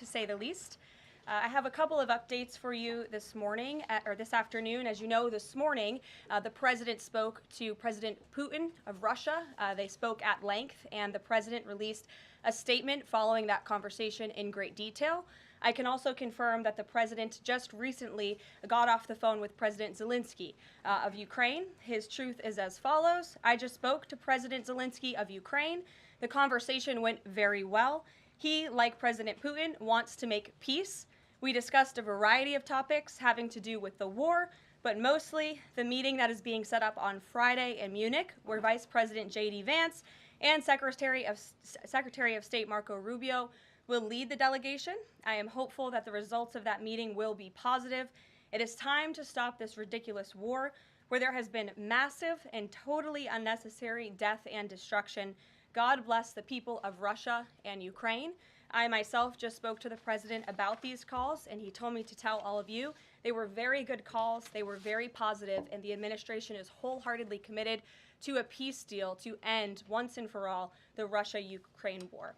to say the least. I have a couple of updates for you this morning, or this afternoon. As you know, this morning, the president spoke to President Putin of Russia. They spoke at length, and the president released a statement following that conversation in great detail. I can also confirm that the president just recently got off the phone with President Zelensky of Ukraine. His truth is as follows. I just spoke to President Zelensky of Ukraine. The conversation went very well. He, like President Putin, wants to make peace. We discussed a variety of topics having to do with the war, but mostly the meeting that is being set up on Friday in Munich, where Vice President J.D. Vance and Secretary of State Marco Rubio will lead the delegation. I am hopeful that the results of that meeting will be positive. It is time to stop this ridiculous war where there has been massive and totally unnecessary death and destruction. God bless the people of Russia and Ukraine. I myself just spoke to the president about these calls, and he told me to tell all of you they were very good calls, they were very positive, and the administration is wholeheartedly committed to a peace deal to end once and for all the Russia-Ukraine war.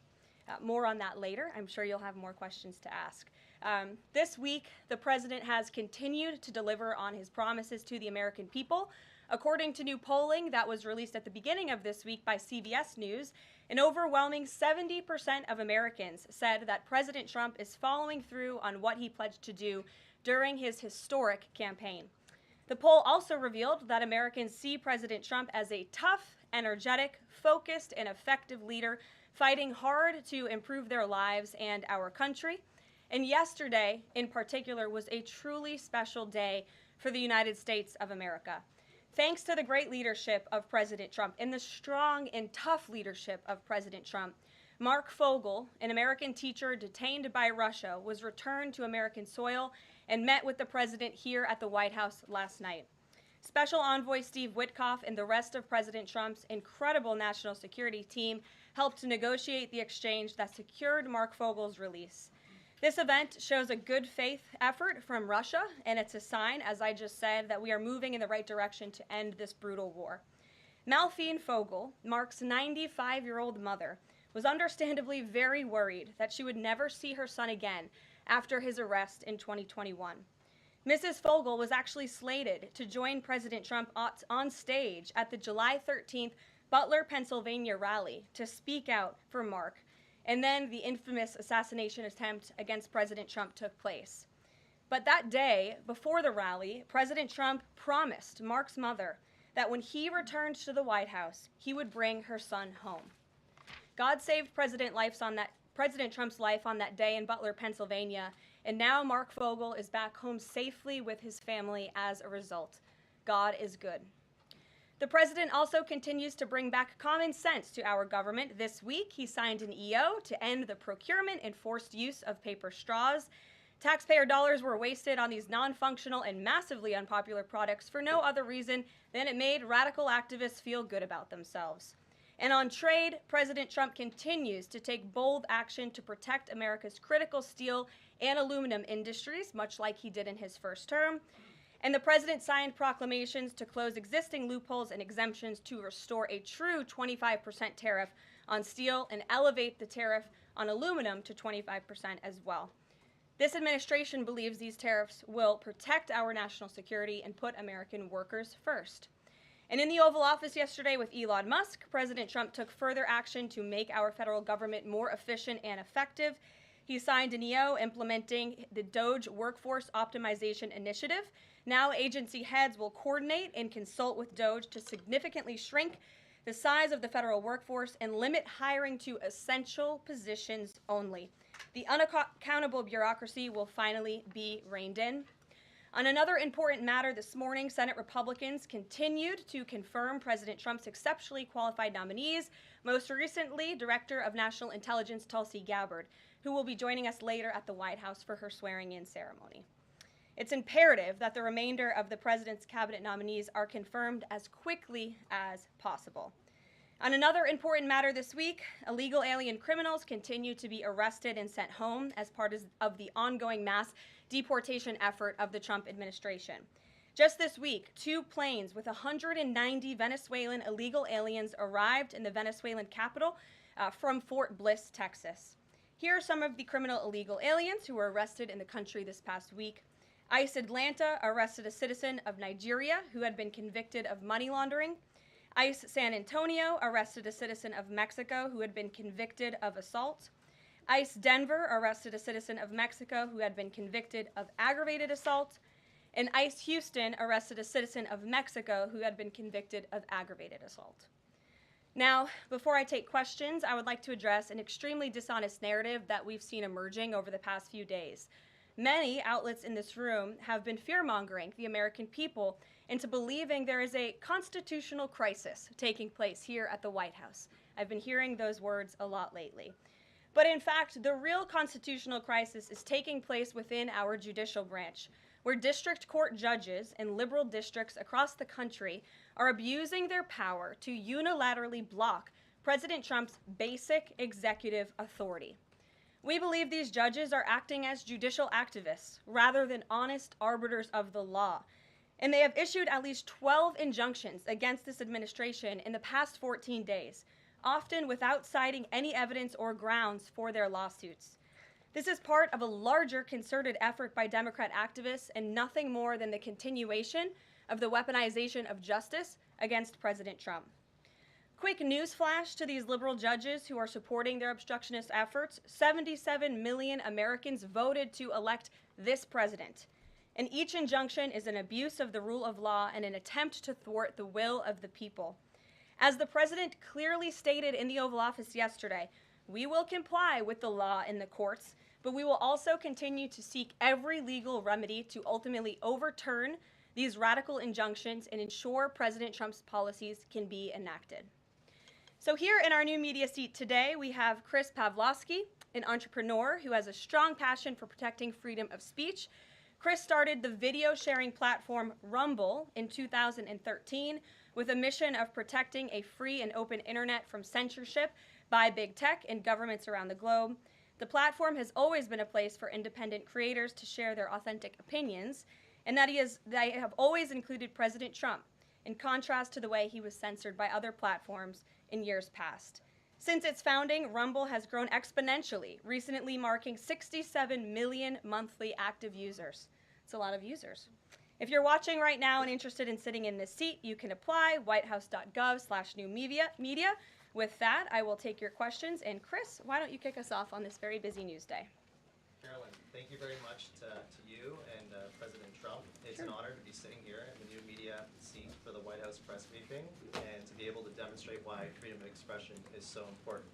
More on that later. I'm sure you'll have more questions to ask. This week, the president has continued to deliver on his promises to the American people. According to new polling that was released at the beginning of this week by CBS News, an overwhelming 70% of Americans said that President Trump is following through on what he pledged to do during his historic campaign. The poll also revealed that Americans see President Trump as a tough, energetic, focused, and effective leader fighting hard to improve their lives and our country. And yesterday, in particular, was a truly special day for the United States of America. Thanks to the great leadership of President Trump and the strong and tough leadership of President Trump, Mark Fogle, an American teacher detained by Russia, was returned to American soil and met with the president here at the White House last night. Special Envoy Steve Witkoff and the rest of President Trump's incredible national security team helped to negotiate the exchange that secured Mark Fogle's release. This event shows a good faith effort from Russia, and it's a sign, as I just said, that we are moving in the right direction to end this brutal war. Malphine Fogle, Mark's 95-year-old mother, was understandably very worried that she would never see her son again after his arrest in 2021. Mrs. Fogle was actually slated to join President Trump on stage at the July 13th Butler, Pennsylvania rally to speak out for Mark, and then the infamous assassination attempt against President Trump took place. But that day, before the rally, President Trump promised Mark's mother that when he returned to the White House, he would bring her son home. God saved President Trump's life on that day in Butler, Pennsylvania, and now Mark Fogle is back home safely with his family as a result. God is good. The president also continues to bring back common sense to our government. This week, he signed an EO to end the procurement and forced use of paper straws. Taxpayer dollars were wasted on these non-functional and massively unpopular products for no other reason than it made radical activists feel good about themselves. And on trade, President Trump continues to take bold action to protect America's critical steel and aluminum industries, much like he did in his first term. And the president signed proclamations to close existing loopholes and exemptions to restore a true 25% tariff on steel and elevate the tariff on aluminum to 25% as well. This administration believes these tariffs will protect our national security and put American workers first. And in the Oval Office yesterday with Elon Musk, President Trump took further action to make our federal government more efficient and effective. He signed an EO implementing the DOGE Workforce Optimization Initiative. Now agency heads will coordinate and consult with DOGE to significantly shrink the size of the federal workforce and limit hiring to essential positions only. The unaccountable bureaucracy will finally be reined in. On another important matter this morning, Senate Republicans continued to confirm President Trump's exceptionally qualified nominees, most recently Director of National Intelligence Tulsi Gabbard, who will be joining us later at the White House for her swearing-in ceremony. It's imperative that the remainder of the president's cabinet nominees are confirmed as quickly as possible. On another important matter this week, illegal alien criminals continue to be arrested and sent home as part of the ongoing mass deportation effort of the Trump administration. Just this week, 2 planes with 190 Venezuelan illegal aliens arrived in the Venezuelan capital from Fort Bliss, Texas. Here are some of the criminal illegal aliens who were arrested in the country this past week. ICE Atlanta arrested a citizen of Nigeria who had been convicted of money laundering. ICE San Antonio arrested a citizen of Mexico who had been convicted of assault. ICE Denver arrested a citizen of Mexico who had been convicted of aggravated assault. And ICE Houston arrested a citizen of Mexico who had been convicted of aggravated assault. Now, before I take questions, I would like to address an extremely dishonest narrative that we've seen emerging over the past few days. Many outlets in this room have been fear-mongering the American people into believing there is a constitutional crisis taking place here at the White House. I've been hearing those words a lot lately. But in fact, the real constitutional crisis is taking place within our judicial branch, where district court judges in liberal districts across the country are abusing their power to unilaterally block President Trump's basic executive authority. We believe these judges are acting as judicial activists rather than honest arbiters of the law. And they have issued at least 12 injunctions against this administration in the past 14 days, often without citing any evidence or grounds for their lawsuits. This is part of a larger concerted effort by Democrat activists and nothing more than the continuation of the weaponization of justice against President Trump. Quick news flash to these liberal judges who are supporting their obstructionist efforts: 77 million Americans voted to elect this president. And each injunction is an abuse of the rule of law and an attempt to thwart the will of the people. As the president clearly stated in the Oval Office yesterday, we will comply with the law in the courts, but we will also continue to seek every legal remedy to ultimately overturn these radical injunctions and ensure President Trump's policies can be enacted. So here in our new media seat today, we have Chris Pavlovsky, an entrepreneur who has a strong passion for protecting freedom of speech. Chris started the video sharing platform Rumble in 2013 with a mission of protecting a free and open internet from censorship by big tech and governments around the globe. The platform has always been a place for independent creators to share their authentic opinions, and they have always included President Trump, in contrast to the way he was censored by other platforms in years past. Since its founding, Rumble has grown exponentially, recently marking 67 million monthly active users. It's a lot of users. If you're watching right now and interested in sitting in this seat, you can apply, whitehouse.gov/newmedia. With that, I will take your questions. And Chris, why don't you kick us off on this very busy news day? Karoline, thank you very much to you and President Trump. It's an honor to be sitting here in the new media seat for the White House press briefing and to be able to demonstrate why freedom of expression is so important.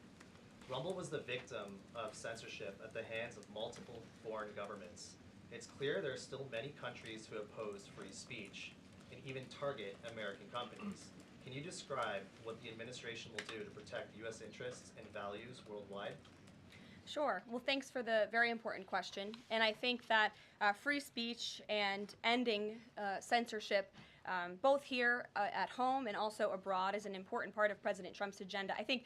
Rumble was the victim of censorship at the hands of multiple foreign governments. It's clear there are still many countries who oppose free speech and even target American companies. Can you describe what the administration will do to protect U.S. interests and values worldwide? Sure. Well, thanks for the very important question. And I think that free speech and ending censorship, both here at home and also abroad, is an important part of President Trump's agenda. I think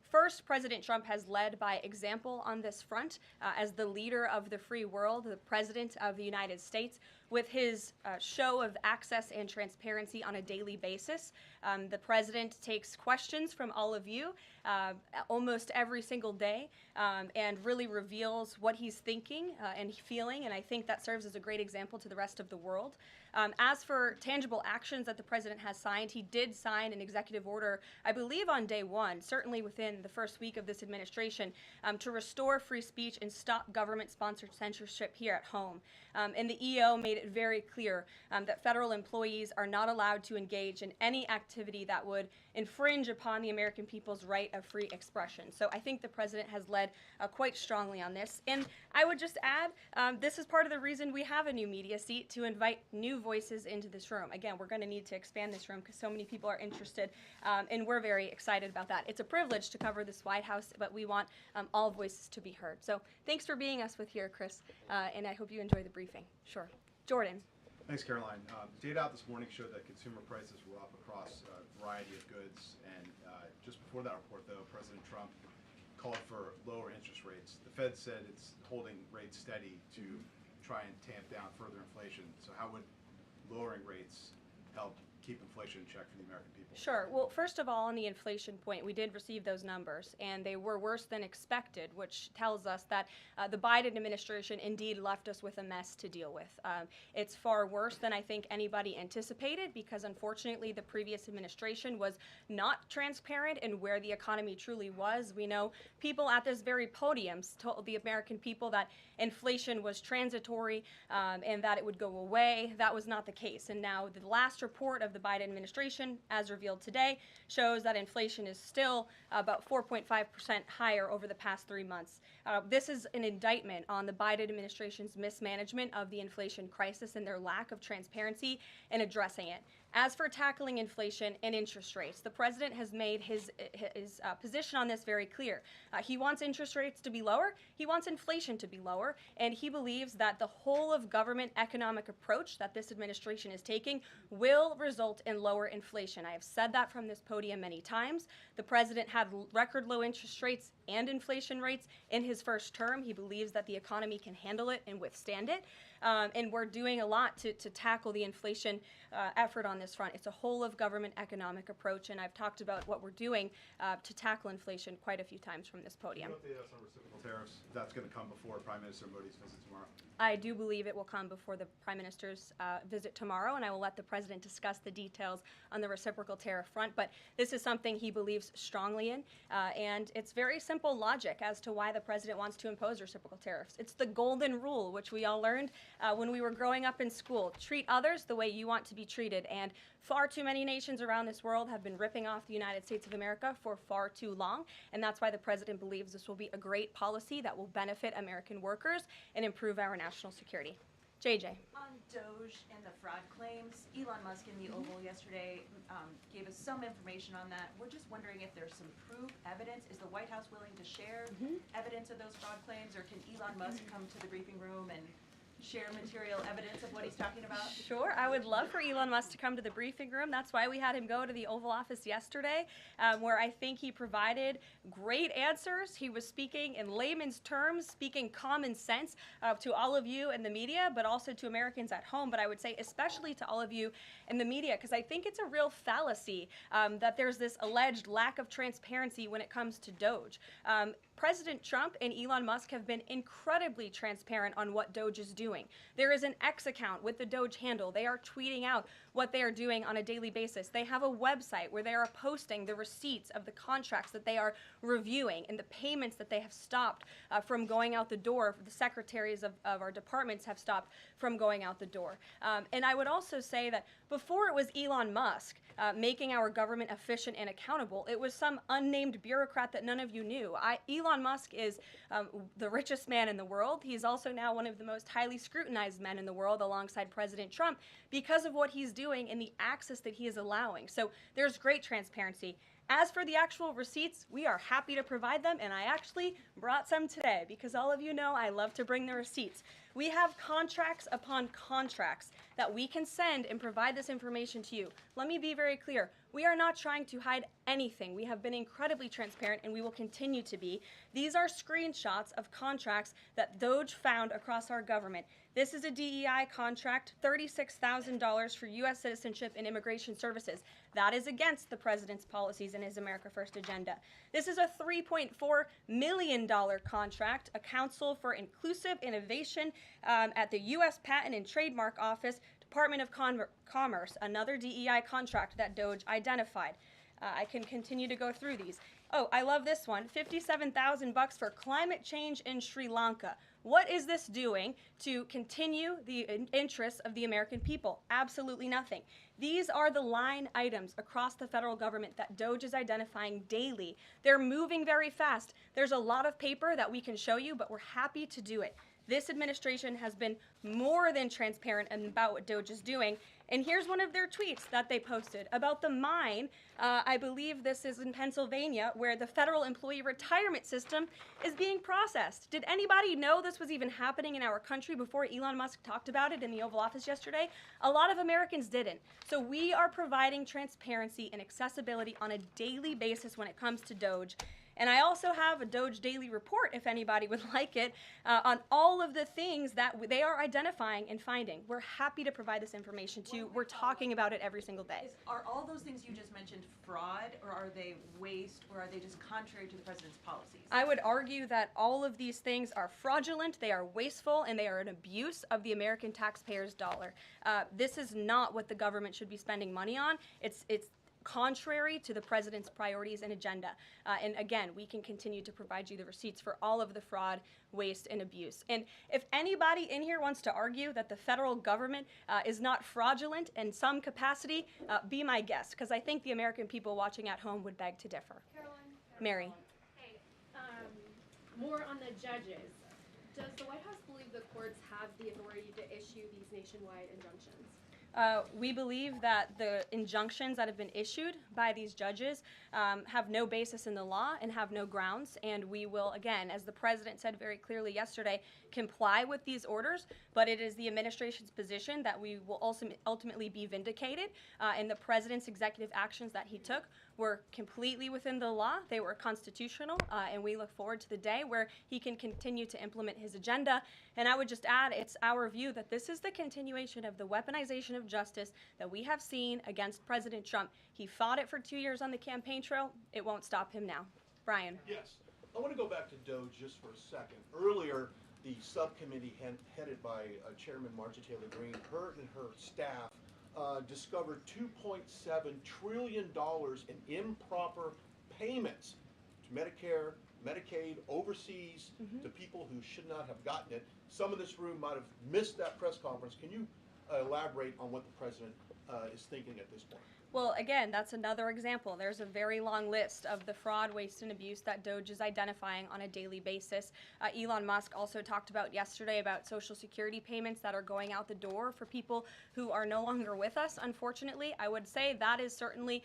first, President Trump has led by example on this front as the leader of the free world, the president of the United States, with his show of access and transparency on a daily basis. The president takes questions from all of you almost every single day and really reveals what he's thinking and feeling, and I think that serves as a great example to the rest of the world. As for tangible actions that the president has signed, he did sign an executive order, I believe on day one, certainly within the first week of this administration, to restore free speech and stop government-sponsored censorship here at home. And the EO made it very clear that federal employees are not allowed to engage in any activity that would infringe upon the American people's right of free expression. So I think the president has led quite strongly on this. And I would just add, this is part of the reason we have a new media seat, to invite new voices into this room. Again, we're going to need to expand this room because so many people are interested, and we're very excited about that. It's a privilege to cover this White House, but we want all voices to be heard. So thanks for being us with here, Chris, and I hope you enjoy the briefing. Sure. Jordan. Thanks, Karoline. Data out this morning showed that consumer prices were up across a variety of goods, and just before that report, though, President Trump called for lower interest rates. The Fed said it's holding rates steady to try and tamp down further inflation. So how would lowering rates help keep inflation in check for the American people? Sure. Well, first of all, on the inflation point, we did receive those numbers, and they were worse than expected, which tells us that the Biden administration indeed left us with a mess to deal with. It's far worse than I think anybody anticipated, because unfortunately the previous administration was not transparent in where the economy truly was. We know people at this very podium told the American people that inflation was transitory and that it would go away. That was not the case. And now the last report of the Biden administration, as revealed today, shows that inflation is still about 4.5% higher over the past 3 months. This is an indictment on the Biden administration's mismanagement of the inflation crisis and their lack of transparency in addressing it. As for tackling inflation and interest rates, the president has made his position on this very clear. He wants interest rates to be lower, he wants inflation to be lower, and he believes that the whole of government economic approach that this administration is taking will result in lower inflation. I have said that from this podium many times. The president had record low interest rates and inflation rates in his first term. He believes that the economy can handle it and withstand it. And we're doing a lot to tackle the inflation effort on this front. It's a whole of government economic approach, and I've talked about what we're doing to tackle inflation quite a few times from this podium. What about the on reciprocal tariffs? That's going to come before Prime Minister Modi's visit tomorrow. I do believe it will come before the Prime Minister's visit tomorrow, and I will let the President discuss the details on the reciprocal tariff front. But this is something he believes strongly in, and it's very simple logic as to why the President wants to impose reciprocal tariffs. It's the golden rule, which we all learned when we were growing up in school. Treat others the way you want to be treated, and far too many nations around this world have been ripping off the United States of America for far too long, and that's why the President believes this will be a great policy that will benefit American workers and improve our national security. JJ. On DOGE and the fraud claims, Elon Musk in the Oval yesterday gave us some information on that. We're just wondering if there's some proof, evidence. Is the White House willing to share evidence of those fraud claims, or can Elon Musk come to the briefing room and share material evidence of what he's talking about? Sure, I would love for Elon Musk to come to the briefing room. That's why we had him go to the Oval Office yesterday, where I think he provided great answers. He was speaking in layman's terms, speaking common sense to all of you in the media, but also to Americans at home. But I would say especially to all of you in the media, because I think it's a real fallacy that there's this alleged lack of transparency when it comes to DOGE. President Trump and Elon Musk have been incredibly transparent on what DOGE is doing. There is an X account with the DOGE handle. They are tweeting out what they are doing on a daily basis. They have a website where they are posting the receipts of the contracts that they are reviewing and the payments that they have stopped from going out the door. The secretaries of our departments have stopped from going out the door. And I would also say that before it was Elon Musk making our government efficient and accountable, it was some unnamed bureaucrat that none of you knew. Elon Musk is the richest man in the world. He's also now one of the most highly scrutinized men in the world alongside President Trump because of what he's doing and the access that he is allowing. So there's great transparency. As for the actual receipts, we are happy to provide them, and I actually brought some today because all of you know I love to bring the receipts. We have contracts upon contracts that we can send and provide this information to you. Let me be very clear. We are not trying to hide anything. We have been incredibly transparent, and we will continue to be. These are screenshots of contracts that DOGE found across our government. This is a DEI contract, $36,000 for U.S. citizenship and immigration services. That is against the president's policies and his America First agenda. This is a $3.4 million contract, a Council for Inclusive Innovation at the U.S. Patent and Trademark Office, Department of Commerce, another DEI contract that DOGE identified. I can continue to go through these. Oh, I love this one, $57,000 for climate change in Sri Lanka. What is this doing to continue the interests of the American people? Absolutely nothing. These are the line items across the federal government that DOGE is identifying daily. They're moving very fast. There's a lot of paper that we can show you, but we're happy to do it. This administration has been more than transparent about what DOGE is doing. And here's one of their tweets that they posted about the mine. I believe this is in Pennsylvania, where the federal employee retirement system is being processed. Did anybody know this was even happening in our country before Elon Musk talked about it in the Oval Office yesterday? A lot of Americans didn't. So we are providing transparency and accessibility on a daily basis when it comes to DOGE. And I also have a DOGE daily report, if anybody would like it, on all of the things that they are identifying and finding. We're happy to provide this information to you. We're talking about it every single day. Are all those things you just mentioned fraud, or are they waste, or are they just contrary to the president's policies? I would argue that all of these things are fraudulent, they are wasteful, and they are an abuse of the American taxpayer's dollar. This is not what the government should be spending money on. It's contrary to the president's priorities and agenda. And again, we can continue to provide you the receipts for all of the fraud, waste, and abuse. And if anybody in here wants to argue that the federal government is not fraudulent in some capacity, be my guest, because I think the American people watching at home would beg to differ. Caroline? Mary. Hey, more on the judges. Does the White House believe the courts have the authority to issue these nationwide injunctions? We believe that the injunctions that have been issued by these judges have no basis in the law and have no grounds, and we will, again, as the president said very clearly yesterday, comply with these orders, but it is the administration's position that we will also ultimately be vindicated, and the president's executive actions that he took were completely within the law, they were constitutional, and we look forward to the day where he can continue to implement his agenda. And I would just add, it's our view that this is the continuation of the weaponization of justice that we have seen against President Trump. He fought it for 2 years on the campaign trail. It won't stop him now. Brian. Yes. I want to go back to DOGE just for a second. Earlier, the subcommittee headed by Chairman Marjorie Taylor Greene, her and her staff discovered $2.7 trillion in improper payments to Medicare, Medicaid, overseas, to people who should not have gotten it. Some of this room might have missed that press conference. Can you elaborate on what the president is thinking at this point? Well, again, that's another example. There's a very long list of the fraud, waste, and abuse that DOGE is identifying on a daily basis. Elon Musk also talked about yesterday about Social Security payments that are going out the door for people who are no longer with us, unfortunately. I would say that is certainly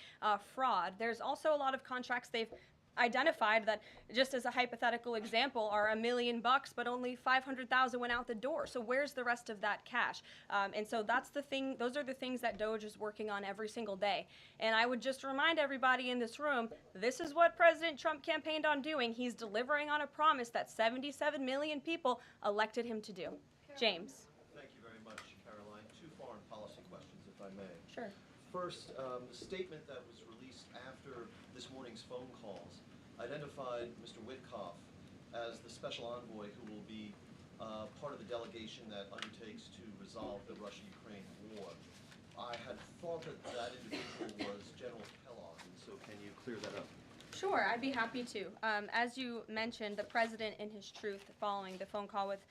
fraud. There's also a lot of contracts they've identified that, just as a hypothetical example, are $1 million, but only 500,000 went out the door. So where's the rest of that cash? And so that's the thing. Those are the things that DOGE is working on every single day. And I would just remind everybody in this room, this is what President Trump campaigned on doing. He's delivering on a promise that 77 million people elected him to do. James. Thank you very much, Caroline. Two foreign policy questions, if I may. Sure. First, the statement that was released after this morning's phone calls identified Mr. Witkoff as the special envoy who will be part of the delegation that undertakes to resolve the Russia-Ukraine war. I had thought that that individual was General Kellogg, and so can you clear that up? Sure, I'd be happy to. As you mentioned, the president, in his truth, following the phone call with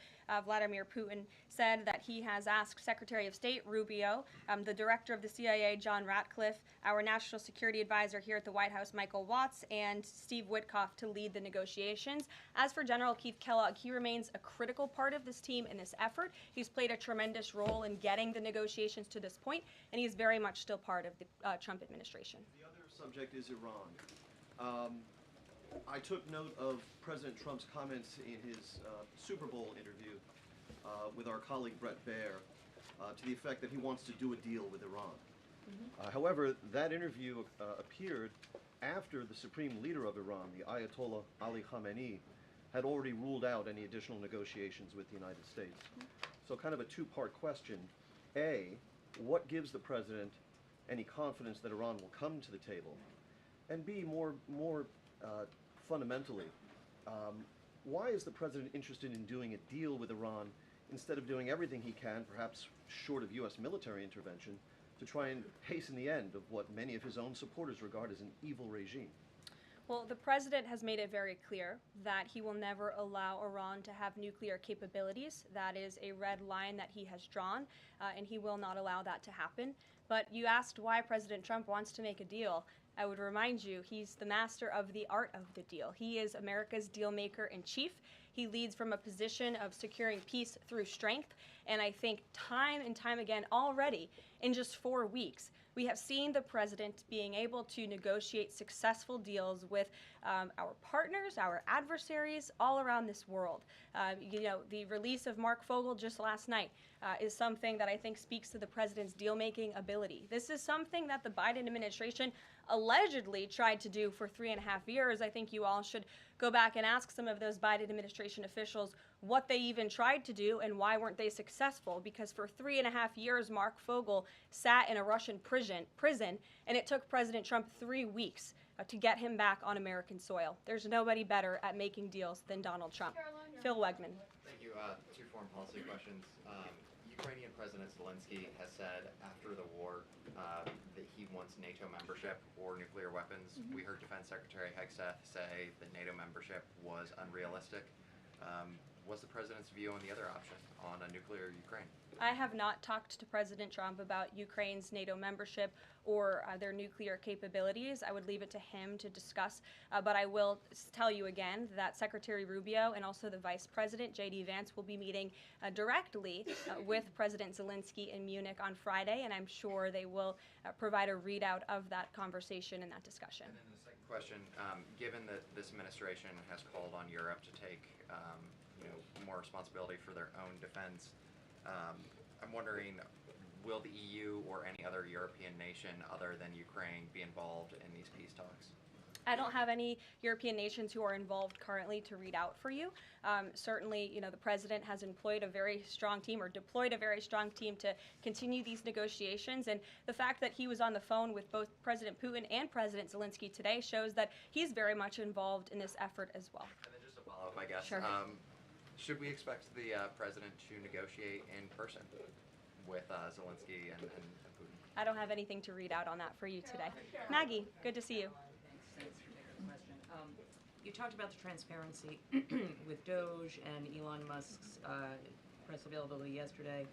Vladimir Putin, said that he has asked Secretary of State Rubio, the director of the CIA, John Ratcliffe, our national security advisor here at the White House, Michael Watts, and Steve Witkoff to lead the negotiations. As for General Keith Kellogg, he remains a critical part of this team in this effort. He's played a tremendous role in getting the negotiations to this point, and he's very much still part of the Trump administration. The other subject is Iran. I took note of President Trump's comments in his Super Bowl interview with our colleague Brett Baer to the effect that he wants to do a deal with Iran. However, that interview appeared after the supreme leader of Iran, the Ayatollah Ali Khamenei, had already ruled out any additional negotiations with the United States. So kind of a two-part question. A, what gives the president any confidence that Iran will come to the table? And B, more fundamentally, why is the president interested in doing a deal with Iran instead of doing everything he can, perhaps short of U.S. military intervention, to try and hasten the end of what many of his own supporters regard as an evil regime? Well, the president has made it very clear that he will never allow Iran to have nuclear capabilities. That is a red line that he has drawn, and he will not allow that to happen. But you asked why President Trump wants to make a deal. I would remind you, he's the master of the art of the deal. He is America's deal maker in chief. He leads from a position of securing peace through strength. And I think time and time again already, in just 4 weeks, we have seen the president being able to negotiate successful deals with our partners, our adversaries all around this world. The release of Mark Fogle just last night is something that I think speaks to the president's deal-making ability. This is something that the Biden administration allegedly tried to do for 3.5 years. I think you all should go back and ask some of those Biden administration officials what they even tried to do and why weren't they successful, because for 3.5 years Mark Fogle sat in a Russian prison and it took President Trump 3 weeks to get him back on American soil. There's nobody better at making deals than Donald Trump. Phil Wegman. Thank you. Two foreign policy questions. Ukrainian President Zelensky has said after the war that he wants NATO membership or nuclear weapons. We heard Defense Secretary Hegseth say that NATO membership was unrealistic. What's the president's view on the other option, on a nuclear Ukraine? I have not talked to President Trump about Ukraine's NATO membership or their nuclear capabilities. I would leave it to him to discuss. But I will tell you again that Secretary Rubio and also the Vice President, J.D. Vance, will be meeting directly with President Zelensky in Munich on Friday, and I'm sure they will provide a readout of that conversation and that discussion. And then the second question, given that this administration has called on Europe to take more responsibility for their own defense, I'm wondering, will the EU or any other European nation other than Ukraine be involved in these peace talks? I don't have any European nations who are involved currently to read out for you. Certainly, the president has employed a very strong team or deployed a very strong team to continue these negotiations. And the fact that he was on the phone with both President Putin and President Zelensky today shows that he's very much involved in this effort as well. And then just a follow-up, I guess. Sure. Should we expect the president to negotiate in person with Zelensky and Putin? I don't have anything to read out on that for you today. Maggie, good to see you. Thanks for taking the question. You talked about the transparency with DOGE and Elon Musk's press availability yesterday.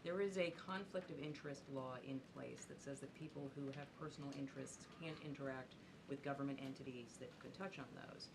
There is a conflict of interest law in place that says that people who have personal interests can't interact with government entities that could touch on those.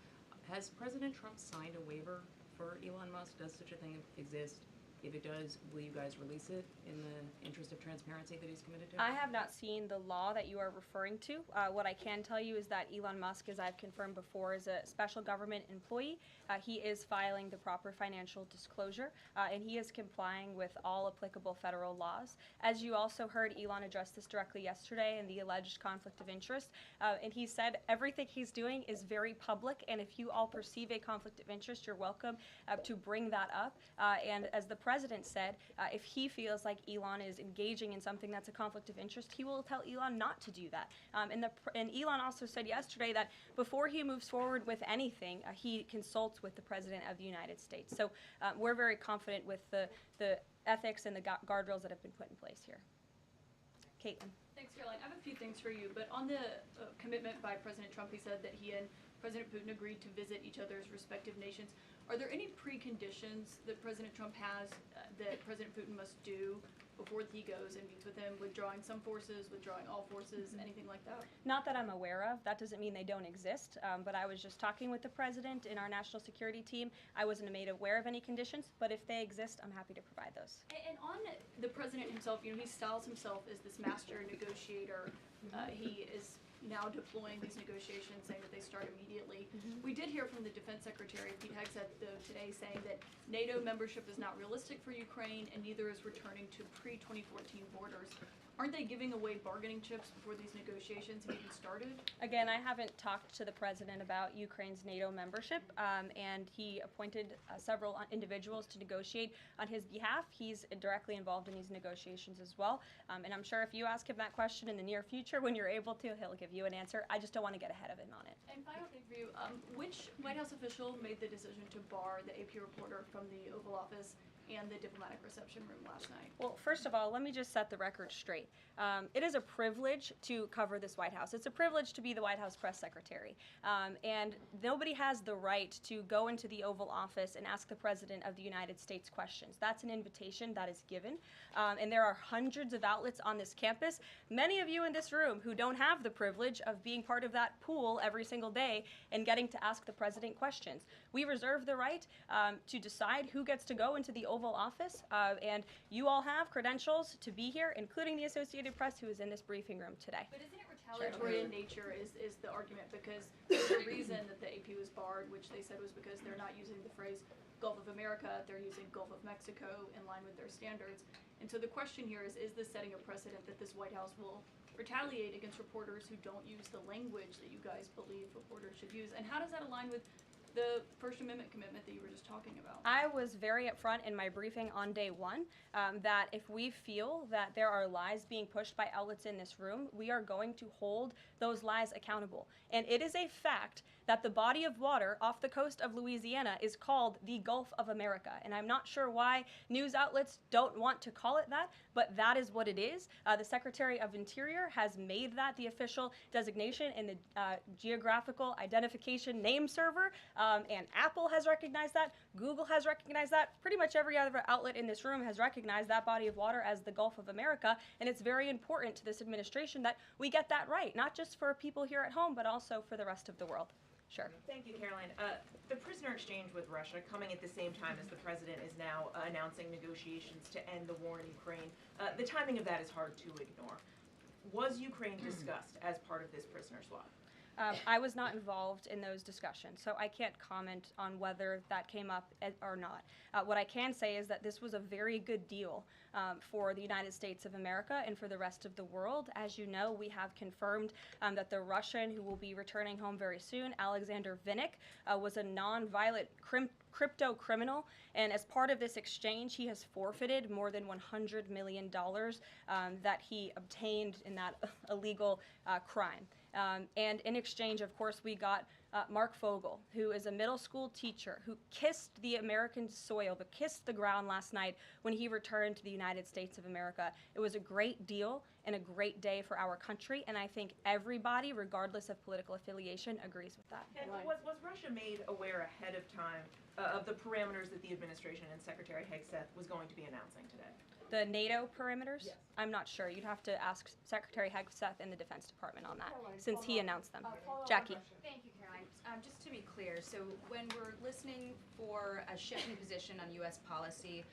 Has President Trump signed a waiver for Elon Musk? Does such a thing exist? If it does, will you guys release it in the interest of transparency that he's committed to? I have not seen the law that you are referring to. What I can tell you is that Elon Musk, as I've confirmed before, is a special government employee. He is filing the proper financial disclosure, and he is complying with all applicable federal laws. As you also heard, Elon address this directly yesterday in the alleged conflict of interest, and he said everything he's doing is very public, and if you all perceive a conflict of interest, you're welcome to bring that up. And as the president said, if he feels like Elon is engaging in something that's a conflict of interest, he will tell Elon not to do that. And Elon also said yesterday that before he moves forward with anything, he consults with the President of the United States. So we're very confident with the ethics and the guardrails that have been put in place here. Caitlin. Thanks, Caroline. I have a few things for you, but on the commitment by President Trump, he said that he and President Putin agreed to visit each other's respective nations. Are there any preconditions that President Trump has that President Putin must do before he goes and meets with him, withdrawing some forces, withdrawing all forces, anything like that? Not that I'm aware of. That doesn't mean they don't exist, but I was just talking with the president in our national security team. I wasn't made aware of any conditions, but if they exist, I'm happy to provide those. And on the president himself, he styles himself as this master negotiator. He is now deploying these negotiations, saying that they start immediately. We did hear from the Defense Secretary, Pete Hegseth, though, today saying that NATO membership is not realistic for Ukraine, and neither is returning to pre-2014 borders. Aren't they giving away bargaining chips before these negotiations have even started? Again, I haven't talked to the president about Ukraine's NATO membership, and he appointed several individuals to negotiate on his behalf. He's directly involved in these negotiations as well, and I'm sure if you ask him that question in the near future, when you're able to, he'll give you an answer. I just don't want to get ahead of him on it. And final thing for you, which White House official made the decision to bar the AP reporter from the Oval Office and the diplomatic reception room last night? Well, first of all, let me just set the record straight. It is a privilege to cover this White House. It's a privilege to be the White House press secretary. And nobody has the right to go into the Oval Office and ask the President of the United States questions. That's an invitation that is given. And there are hundreds of outlets on this campus, many of you in this room who don't have the privilege of being part of that pool every single day and getting to ask the President questions. We reserve the right to decide who gets to go into the Oval Office, and you all have credentials to be here, including the Associated Press, who is in this briefing room today. But isn't it retaliatory in nature is the argument, because there's a reason that the AP was barred, which they said was because they're not using the phrase Gulf of America, they're using Gulf of Mexico in line with their standards. And so the question here is this setting a precedent that this White House will retaliate against reporters who don't use the language that you guys believe reporters should use? And how does that align with the First Amendment commitment that you were just talking about? I was very upfront in my briefing on day one that if we feel that there are lies being pushed by outlets in this room, we are going to hold those lies accountable. And it is a fact that the body of water off the coast of Louisiana is called the Gulf of America. And I'm not sure why news outlets don't want to call it that, but that is what it is. The Secretary of Interior has made that the official designation in the Geographical Identification Name Server, and Apple has recognized that, Google has recognized that, pretty much every other outlet in this room has recognized that body of water as the Gulf of America, and it's very important to this administration that we get that right, not just for people here at home, but also for the rest of the world. Sure. Thank you, Karoline. The prisoner exchange with Russia coming at the same time as the president is now announcing negotiations to end the war in Ukraine. The timing of that is hard to ignore. Was Ukraine discussed as part of this prisoner swap? I was not involved in those discussions, so I can't comment on whether that came up or not. What I can say is that this was a very good deal for the United States of America and for the rest of the world. As you know, we have confirmed that the Russian who will be returning home very soon, Alexander Vinnik, was a non-violent crypto criminal, and as part of this exchange, he has forfeited more than $100 million that he obtained in that illegal crime. And in exchange, of course, we got Mark Fogle, who is a middle school teacher who kissed the American soil, but kissed the ground last night when he returned to the United States of America. It was a great deal and a great day for our country, and I think everybody, regardless of political affiliation, agrees with that. And was Russia made aware ahead of time of the parameters that the administration and Secretary Hegseth was going to be announcing today? The NATO perimeters? Yes. I'm not sure. You'd have to ask Secretary Hegseth in the Defense Department on that, since he announced them. Jackie. Thank you, Caroline. Just to be clear, so when we're listening for a shift in position on U.S. policy,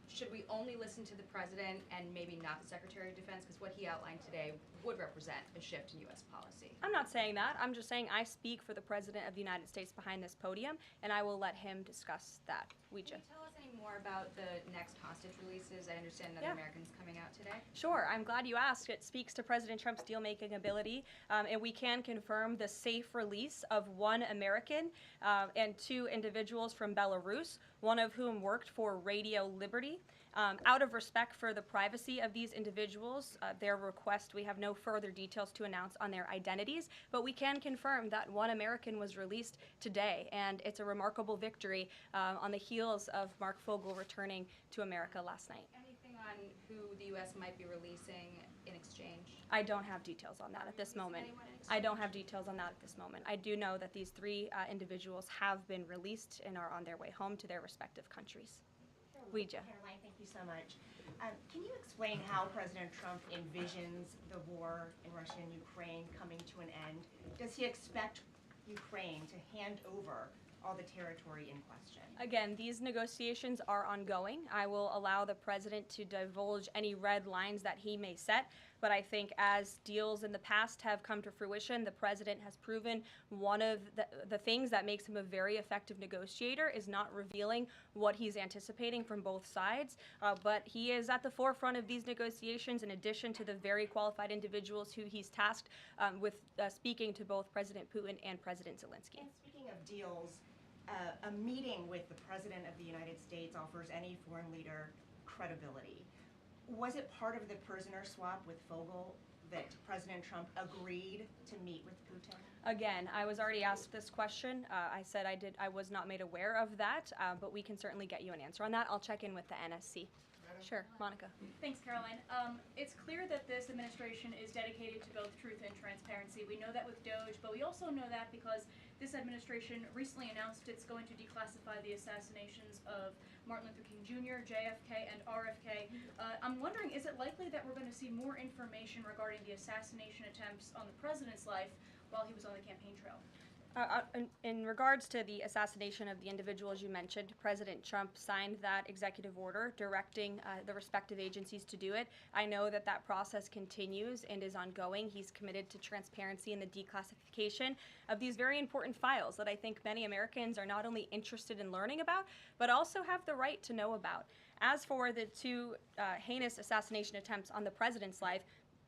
should we only listen to the president and maybe not the Secretary of Defense? Because what he outlined today would represent a shift in U.S. policy. I'm not saying that. I'm just saying I speak for the President of the United States behind this podium, and I will let him discuss that. Can you tell us any more about the next hostage releases? I understand another American's coming out today. Sure. I'm glad you asked. It speaks to President Trump's deal-making ability, and we can confirm the safe release of one American and two individuals from Belarus, one of whom worked for Radio Liberty. Out of respect for the privacy of these individuals, their request, we have no further details to announce on their identities, but we can confirm that one American was released today, and it's a remarkable victory on the heels of Mark Fogle returning to America last night. Anything on who the U.S. might be releasing in exchange? I don't have details on that at this moment. I don't have details on that at this moment. I do know that these three individuals have been released and are on their way home to their respective countries. Karoline, thank you so much. Can you explain how President Trump envisions the war in Russia and Ukraine coming to an end? Does he expect Ukraine to hand over all the territory in question? Again, these negotiations are ongoing. I will allow the president to divulge any red lines that he may set, but I think as deals in the past have come to fruition, the president has proven one of the things that makes him a very effective negotiator is not revealing what he's anticipating from both sides, but he is at the forefront of these negotiations in addition to the very qualified individuals who he's tasked with speaking to both President Putin and President Zelensky. And speaking of deals, a meeting with the President of the United States offers any foreign leader credibility. Was it part of the prisoner swap with Fogle that President Trump agreed to meet with Putin? Again, I was already asked this question. I said I was not made aware of that, but we can certainly get you an answer on that. I'll check in with the NSC. Sure, Monica. Thanks, Caroline. It's clear that this administration is dedicated to both truth and transparency. We know that with DOGE, but we also know that because this administration recently announced it's going to declassify the assassinations of Martin Luther King Jr., JFK, and RFK. I'm wondering, is it likely that we're going to see more information regarding the assassination attempts on the president's life while he was on the campaign trail? In regards to the assassination of the individuals you mentioned, President Trump signed that executive order directing the respective agencies to do it. I know that that process continues and is ongoing. He's committed to transparency in the declassification of these very important files that I think many Americans are not only interested in learning about, but also have the right to know about. As for the two heinous assassination attempts on the president's life,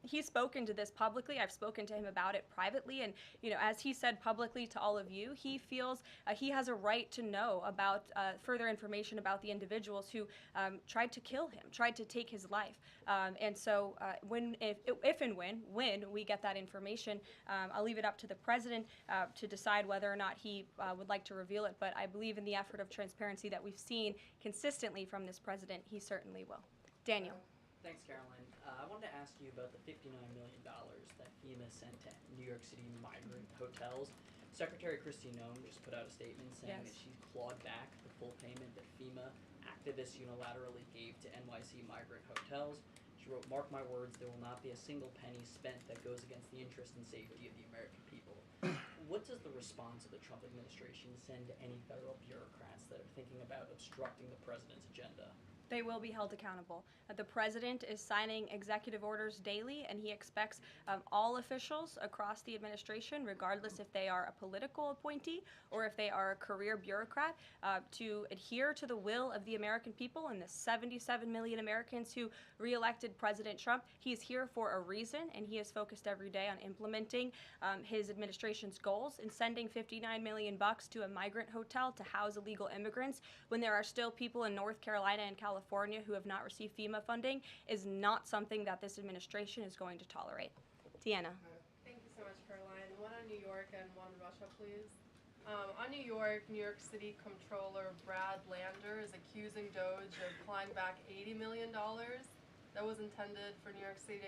he's spoken to this publicly. I've spoken to him about it privately, and as he said publicly to all of you, he feels he has a right to know about further information about the individuals who tried to kill him, tried to take his life. And so, if and when we get that information, I'll leave it up to the president to decide whether or not he would like to reveal it. But I believe in the effort of transparency that we've seen consistently from this president, he certainly will. Daniel. Thanks, Caroline. I wanted to ask you about the $59 million that FEMA sent to New York City migrant hotels. Secretary Kristi Noem just put out a statement saying that she clawed back the full payment that FEMA activists unilaterally gave to NYC migrant hotels. She wrote, "Mark my words, there will not be a single penny spent that goes against the interest and safety of the American people." What does the response of the Trump administration send to any federal bureaucrats that are thinking about obstructing the president's agenda? They will be held accountable. The president is signing executive orders daily, and he expects all officials across the administration, regardless if they are a political appointee or if they are a career bureaucrat, to adhere to the will of the American people and the 77 million Americans who re-elected President Trump. He's here for a reason, and he is focused every day on implementing his administration's goals, and sending $59 million to a migrant hotel to house illegal immigrants when there are still people in North Carolina and California who have not received FEMA funding is not something that this administration is going to tolerate. Deanna. Thank you so much, Caroline. One on New York and one on Russia, please. On New York City Comptroller Brad Lander is accusing DOGE of clawing back $80 million that was intended for New York City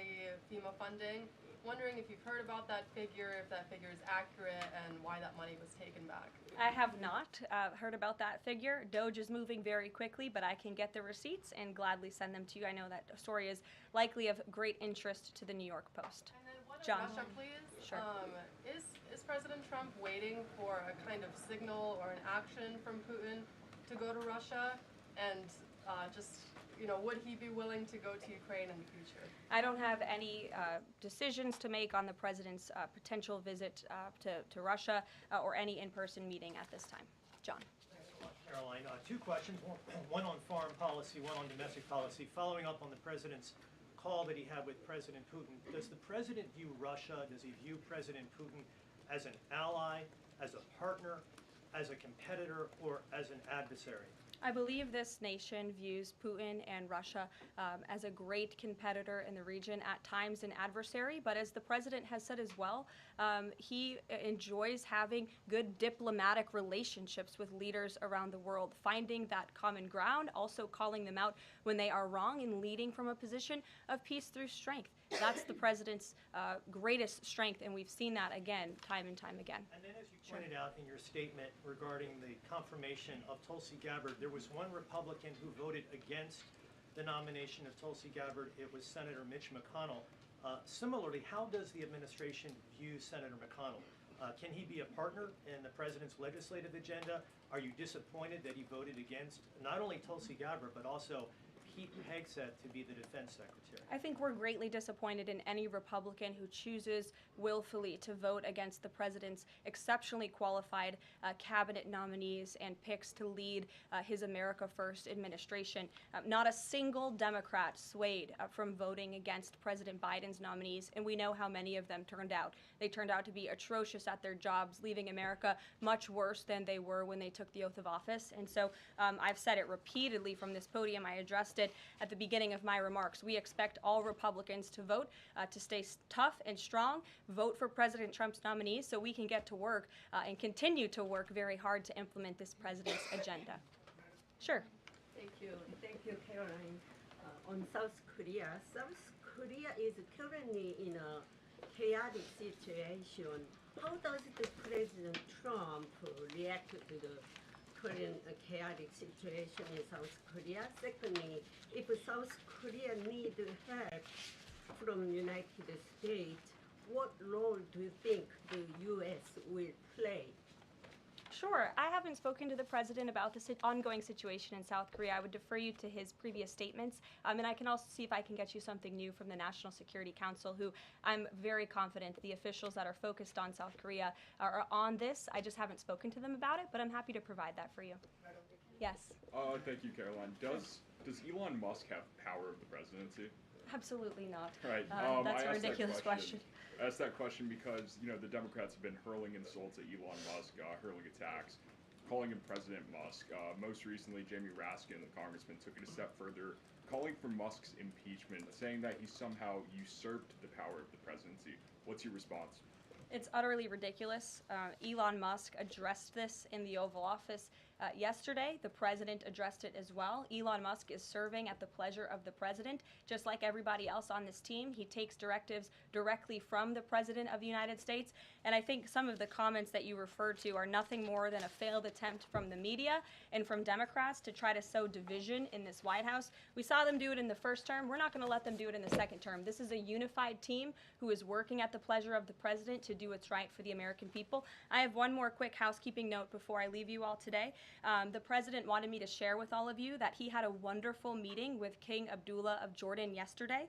FEMA funding. Wondering if you've heard about that figure, if that figure is accurate, and why that money was taken back. I have not heard about that figure. DOGE is moving very quickly, but I can get the receipts and gladly send them to you. I know that story is likely of great interest to the New York Post. And then one John. on Russia, please. Sure. Is President Trump waiting for a kind of signal or an action from Putin to go to Russia? And would he be willing to go to Ukraine in the future? I don't have any decisions to make on the president's potential visit to Russia or any in-person meeting at this time. John. Thanks a lot, Caroline. Two questions, one on foreign policy, one on domestic policy. Following up on the president's call that he had with President Putin, does the president view Russia, does he view President Putin as an ally, as a partner, as a competitor, or as an adversary? I believe this nation views Putin and Russia as a great competitor in the region, at times an adversary, but as the president has said as well, he enjoys having good diplomatic relationships with leaders around the world, finding that common ground, also calling them out when they are wrong, and leading from a position of peace through strength. That's the president's greatest strength, and we've seen that again, time and time again. And then, as you pointed out in your statement regarding the confirmation of Tulsi Gabbard, there was one Republican who voted against the nomination of Tulsi Gabbard. It was Senator Mitch McConnell. Similarly, how does the administration view Senator McConnell? Can he be a partner in the president's legislative agenda? Are you disappointed that he voted against not only Tulsi Gabbard, but also Pete Hegseth to be the defense secretary? I think we're greatly disappointed in any Republican who chooses willfully to vote against the president's exceptionally qualified cabinet nominees and picks to lead his America First administration. Not a single Democrat swayed from voting against President Biden's nominees, and we know how many of them turned out. They turned out to be atrocious at their jobs, leaving America much worse than they were when they took the oath of office. And so I've said it repeatedly from this podium. I addressed it at the beginning of my remarks. We expect all Republicans to vote, to stay tough and strong, vote for President Trump's nominees so we can get to work and continue to work very hard to implement this president's agenda. Sure. Thank you, Caroline. On South Korea is currently in a chaotic situation. How does the President Trump react to the current chaotic situation in South Korea? Secondly, if South Korea needs help from United States, what role do you think the U.S. will play? Sure. I haven't spoken to the president about the ongoing situation in South Korea. I would defer you to his previous statements. And I can also see if I can get you something new from the National Security Council, who I'm very confident the officials that are focused on South Korea are on this. I just haven't spoken to them about it, but I'm happy to provide that for you. Yes. Thank you, Caroline. Does Elon Musk have power of the presidency? Absolutely not. Right. That's I a asked that ridiculous question. I asked that question because, the Democrats have been hurling insults at Elon Musk, hurling attacks, calling him President Musk. Most recently, Jamie Raskin, the congressman, took it a step further, calling for Musk's impeachment, saying that he somehow usurped the power of the presidency. What's your response? It's utterly ridiculous. Elon Musk addressed this in the Oval Office yesterday. The president addressed it as well. Elon Musk is serving at the pleasure of the president, just like everybody else on this team. He takes directives directly from the president of the United States. And I think some of the comments that you referred to are nothing more than a failed attempt from the media and from Democrats to try to sow division in this White House. We saw them do it in the first term. We're not going to let them do it in the second term. This is a unified team who is working at the pleasure of the president to do what's right for the American people. I have one more quick housekeeping note before I leave you all today. The president wanted me to share with all of you that he had a wonderful meeting with King Abdullah of Jordan yesterday.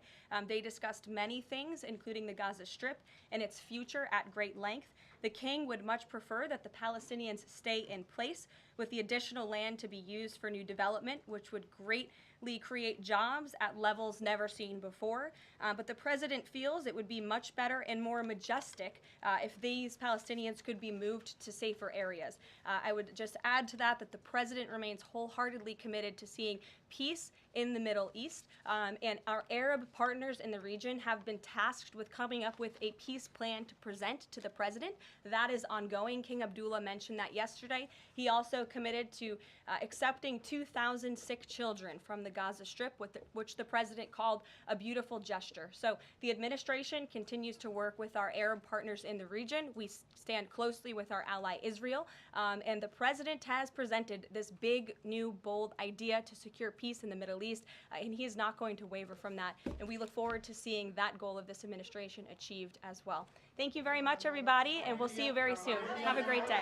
They discussed many things, including the Gaza Strip and its future at great length. The king would much prefer that the Palestinians stay in place, with the additional land to be used for new development, which would greatly create jobs at levels never seen before. But the president feels it would be much better and more majestic if these Palestinians could be moved to safer areas. I would just add to that the president remains wholeheartedly committed to seeing peace in the Middle East, and our Arab partners in the region have been tasked with coming up with a peace plan to present to the president. That is ongoing. King Abdullah mentioned that yesterday. He also committed to accepting 2,000 sick children from the Gaza Strip, which the president called a beautiful gesture. So the administration continues to work with our Arab partners in the region. We stand closely with our ally Israel, and the president has presented this big, new, bold idea to secure peace in the Middle East, and he is not going to waver from that. And we look forward to seeing that goal of this administration achieved as well. Thank you very much, everybody, and we'll see you very soon. Have a great day.